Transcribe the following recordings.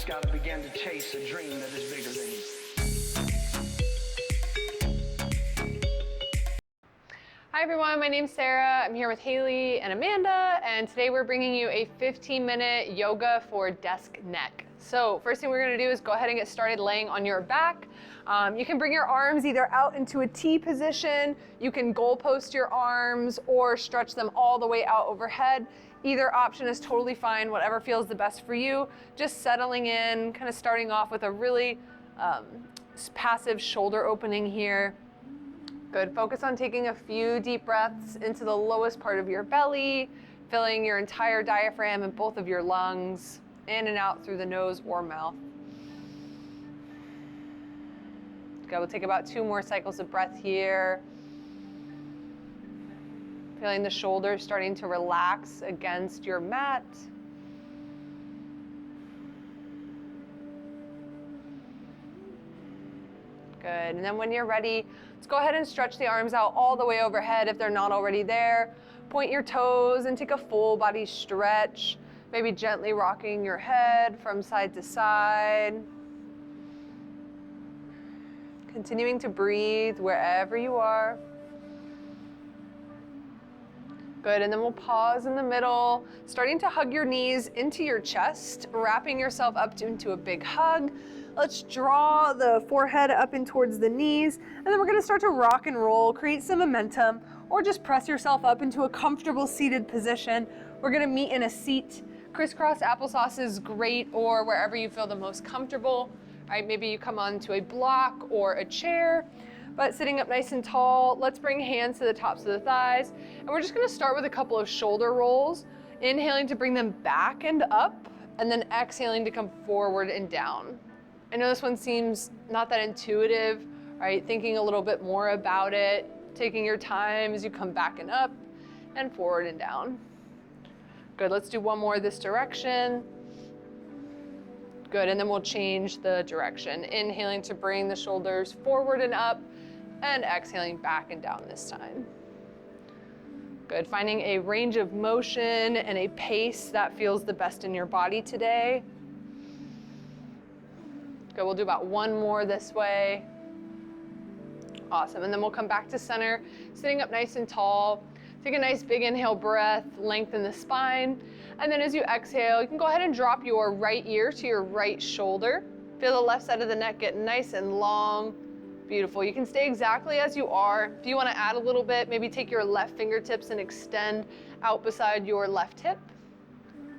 just gotta begin to chase a dream that is bigger than you. Hi everyone, my name's Sarah. I'm here with Haley and Amanda, and today we're bringing you a 15-minute yoga for desk neck. So first thing we're gonna do is go ahead and get started laying on your back. You can bring your arms either out into a T position, you can goalpost your arms, or stretch them all the way out overhead. Either option is totally fine, whatever feels the best for you. Just settling in, kind of starting off with a really passive shoulder opening here. Good. Focus on taking a few deep breaths into the lowest part of your belly, filling your entire diaphragm and both of your lungs, in and out through the nose or mouth. Good. We'll take about 2 more cycles of breath here. Feeling the shoulders starting to relax against your mat. Good. And then when you're ready, let's go ahead and stretch the arms out all the way overhead if they're not already there. Point your toes and take a full body stretch, maybe gently rocking your head from side to side. Continuing to breathe wherever you are. Good, and then we'll pause in the middle, starting to hug your knees into your chest, wrapping yourself up into a big hug. Let's draw the forehead up in towards the knees, and then we're gonna start to rock and roll, create some momentum, or just press yourself up into a comfortable seated position. We're gonna meet in a seat. Crisscross applesauce is great, or wherever you feel the most comfortable. All right, maybe you come onto a block or a chair, but sitting up nice and tall, let's bring hands to the tops of the thighs, and we're just gonna start with a couple of shoulder rolls, inhaling to bring them back and up, and then exhaling to come forward and down. I know this one seems not that intuitive, right? Thinking a little bit more about it, taking your time as you come back and up and forward and down. Good, let's do one more this direction. Good, and then we'll change the direction. Inhaling to bring the shoulders forward and up, and exhaling back and down this time. Good, finding a range of motion and a pace that feels the best in your body today. Good, we'll do about 1 more this way. Awesome, and then we'll come back to center, sitting up nice and tall. Take a nice big inhale breath, lengthen the spine. And then as you exhale, you can go ahead and drop your right ear to your right shoulder. Feel the left side of the neck get nice and long. Beautiful, you can stay exactly as you are. If you wanna add a little bit, maybe take your left fingertips and extend out beside your left hip.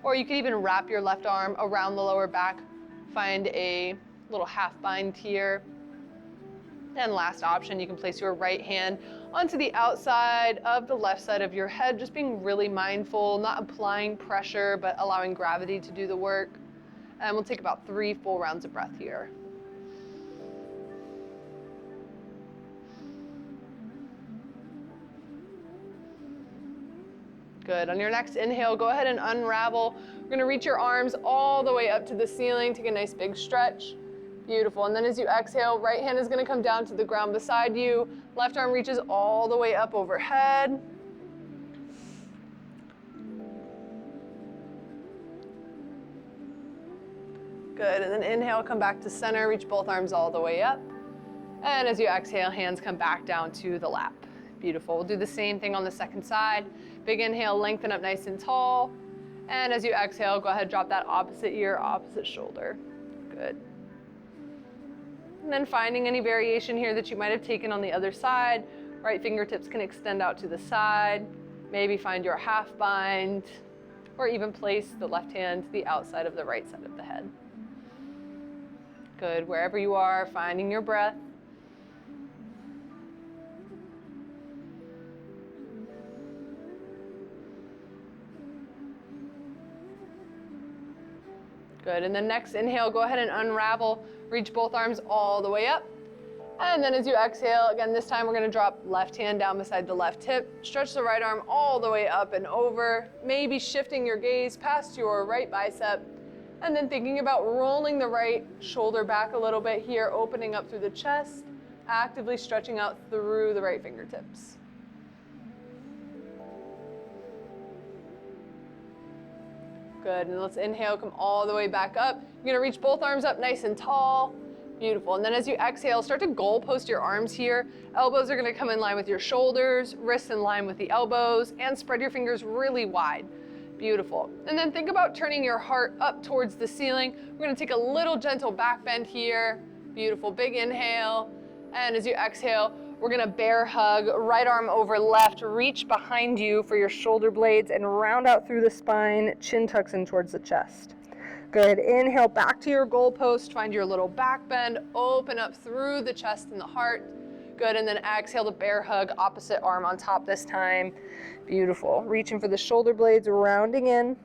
Or you could even wrap your left arm around the lower back. Find a little half bind here. And last option, you can place your right hand onto the outside of the left side of your head, just being really mindful, not applying pressure, but allowing gravity to do the work. And we'll take about 3 full rounds of breath here. Good, on your next inhale, go ahead and unravel. We're gonna reach your arms all the way up to the ceiling, take a nice big stretch. Beautiful, and then as you exhale, right hand is gonna come down to the ground beside you. Left arm reaches all the way up overhead. Good, and then inhale, come back to center, reach both arms all the way up. And as you exhale, hands come back down to the lap. Beautiful, we'll do the same thing on the second side. Big inhale, lengthen up nice and tall. And as you exhale, go ahead, drop that opposite ear, opposite shoulder. Good. And then finding any variation here that you might have taken on the other side. Right fingertips can extend out to the side. Maybe find your half bind, or even place the left hand to the outside of the right side of the head. Good, wherever you are, finding your breath. Good, and then next inhale, go ahead and unravel. Reach both arms all the way up. And then as you exhale, again, this time we're gonna drop left hand down beside the left hip. Stretch the right arm all the way up and over. Maybe shifting your gaze past your right bicep. And then thinking about rolling the right shoulder back a little bit here, opening up through the chest, actively stretching out through the right fingertips. Good, and let's inhale, come all the way back up. You're gonna reach both arms up nice and tall. Beautiful, and then as you exhale, start to goalpost your arms here. Elbows are gonna come in line with your shoulders, wrists in line with the elbows, and spread your fingers really wide. Beautiful, and then think about turning your heart up towards the ceiling. We're gonna take a little gentle back bend here. Beautiful, big inhale, and as you exhale, we're gonna bear hug, right arm over left, reach behind you for your shoulder blades and round out through the spine, chin tucks in towards the chest. Good, inhale back to your goalpost, find your little back bend, open up through the chest and the heart. Good, and then exhale to bear hug, opposite arm on top this time. Beautiful, reaching for the shoulder blades, rounding in.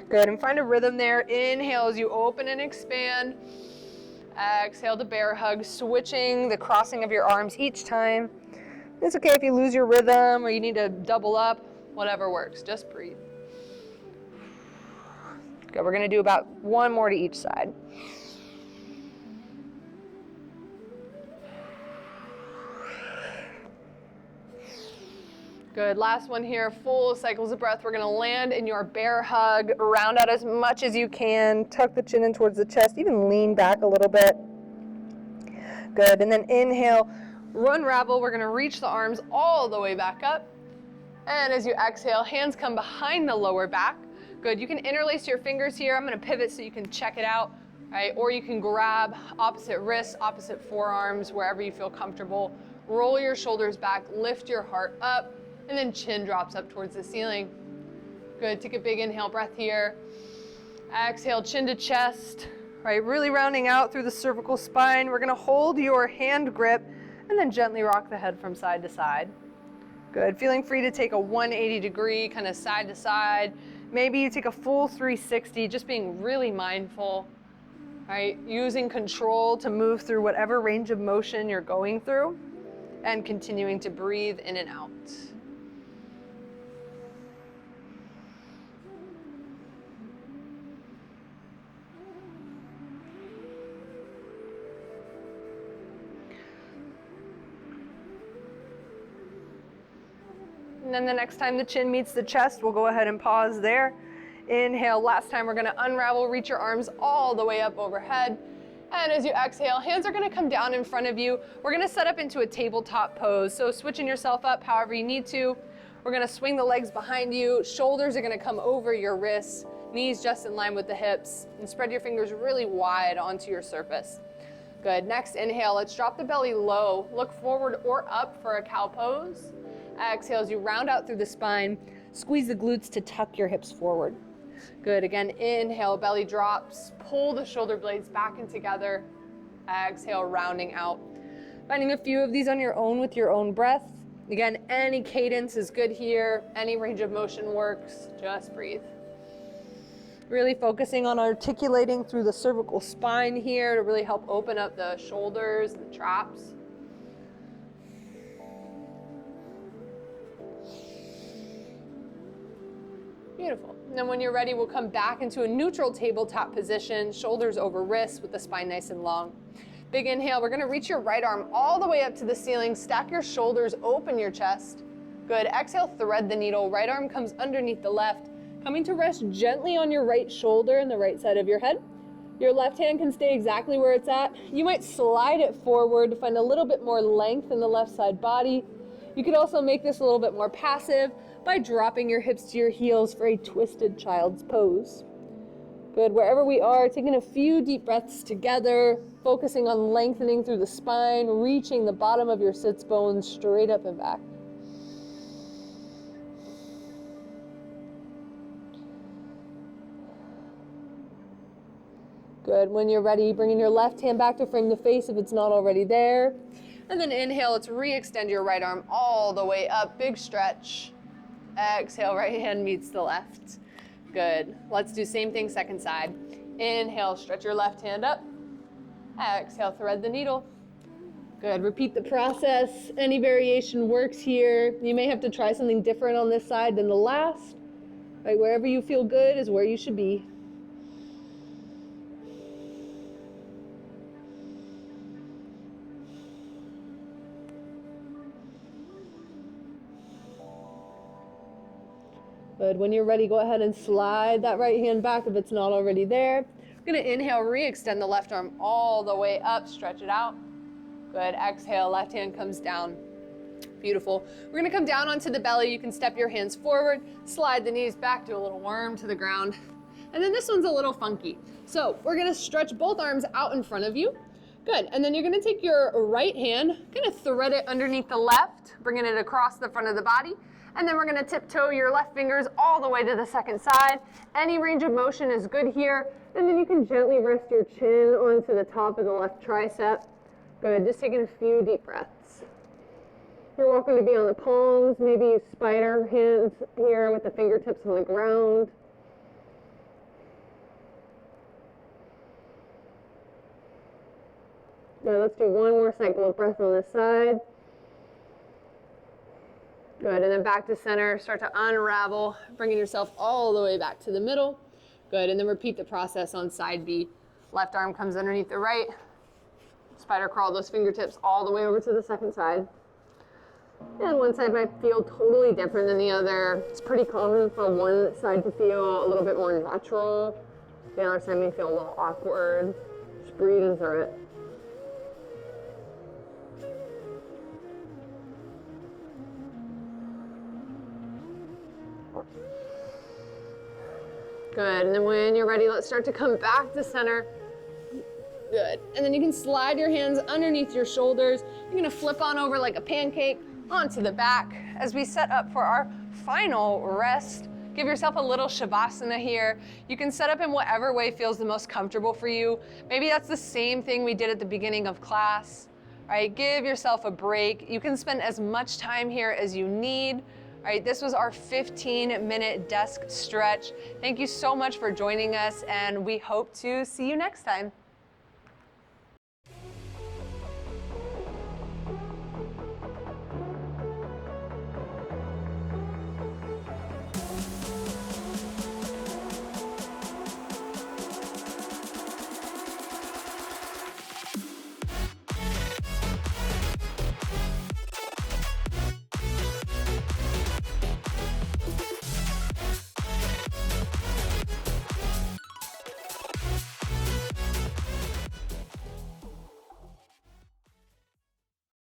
Good, and find a rhythm there. Inhale as you open and expand. Exhale to bear hug, switching the crossing of your arms each time. It's okay if you lose your rhythm or you need to double up, whatever works, just breathe. Good, we're gonna do about one more to each side. Good, last one here, full cycles of breath. We're gonna land in your bear hug, round out as much as you can, tuck the chin in towards the chest, even lean back a little bit. Good, and then inhale, unravel. We're gonna reach the arms all the way back up. And as you exhale, hands come behind the lower back. Good, you can interlace your fingers here. I'm gonna pivot so you can check it out, right? Or you can grab opposite wrists, opposite forearms, wherever you feel comfortable. Roll your shoulders back, lift your heart up, and then chin drops up towards the ceiling. Good, take a big inhale breath here. Exhale, chin to chest, right? Really rounding out through the cervical spine. We're gonna hold your hand grip and then gently rock the head from side to side. Good, feeling free to take a 180 degree, kind of side to side. Maybe you take a full 360, just being really mindful, right? Using control to move through whatever range of motion you're going through and continuing to breathe in and out. And then the next time the chin meets the chest, we'll go ahead and pause there. Inhale, last time we're gonna unravel, reach your arms all the way up overhead. And as you exhale, hands are gonna come down in front of you. We're gonna set up into a tabletop pose. So switching yourself up however you need to. We're gonna swing the legs behind you. Shoulders are gonna come over your wrists, knees just in line with the hips, and spread your fingers really wide onto your surface. Good, next inhale, let's drop the belly low. Look forward or up for a cow pose. Exhale as you round out through the spine. Squeeze the glutes to tuck your hips forward. Good, again, inhale, belly drops. Pull the shoulder blades back and together. Exhale, rounding out. Finding a few of these on your own with your own breath. Again, any cadence is good here. Any range of motion works. Just breathe. Really focusing on articulating through the cervical spine here to really help open up the shoulders and the traps. Beautiful. And then when you're ready, we'll come back into a neutral tabletop position, shoulders over wrists with the spine nice and long. Big inhale, we're gonna reach your right arm all the way up to the ceiling, stack your shoulders, open your chest. Good, exhale, thread the needle, right arm comes underneath the left, coming to rest gently on your right shoulder and the right side of your head. Your left hand can stay exactly where it's at. You might slide it forward to find a little bit more length in the left side body. You could also make this a little bit more passive by dropping your hips to your heels for a twisted child's pose. Good, wherever we are, taking a few deep breaths together, focusing on lengthening through the spine, reaching the bottom of your sits bones straight up and back. Good, when you're ready, bringing your left hand back to frame the face if it's not already there. And then inhale, let's re-extend your right arm all the way up, big stretch. Exhale, right hand meets the left. Good, let's do same thing, second side. Inhale, stretch your left hand up. Exhale, thread the needle. Good, repeat the process. Any variation works here. You may have to try something different on this side than the last. Right, wherever you feel good is where you should be. Good, when you're ready, go ahead and slide that right hand back if it's not already there. We're gonna inhale, re-extend the left arm all the way up, stretch it out. Good, exhale, left hand comes down. Beautiful. We're gonna come down onto the belly. You can step your hands forward, slide the knees back, do a little worm to the ground. And then this one's a little funky. So we're gonna stretch both arms out in front of you. Good, and then you're gonna take your right hand, gonna thread it underneath the left, bringing it across the front of the body. And then we're gonna tiptoe your left fingers all the way to the second side. Any range of motion is good here. And then you can gently rest your chin onto the top of the left tricep. Good, just taking a few deep breaths. You're welcome to be on the palms, maybe use spider hands here with the fingertips on the ground. Good, let's do one more cycle of breath on this side. Good, and then back to center, start to unravel, bringing yourself all the way back to the middle. Good, and then repeat the process on side B. Left arm comes underneath the right. Spider crawl those fingertips all the way over to the second side. And one side might feel totally different than the other. It's pretty common for one side to feel a little bit more natural. The other side may feel a little awkward. Just breathing through it. Good, and then when you're ready, let's start to come back to center. Good, and then you can slide your hands underneath your shoulders. You're gonna flip on over like a pancake onto the back as we set up for our final rest. Give yourself a little shavasana here. You can set up in whatever way feels the most comfortable for you. Maybe that's the same thing we did at the beginning of class, right? Give yourself a break. You can spend as much time here as you need. All right, this was our 15-minute desk stretch. Thank you so much for joining us, and we hope to see you next time.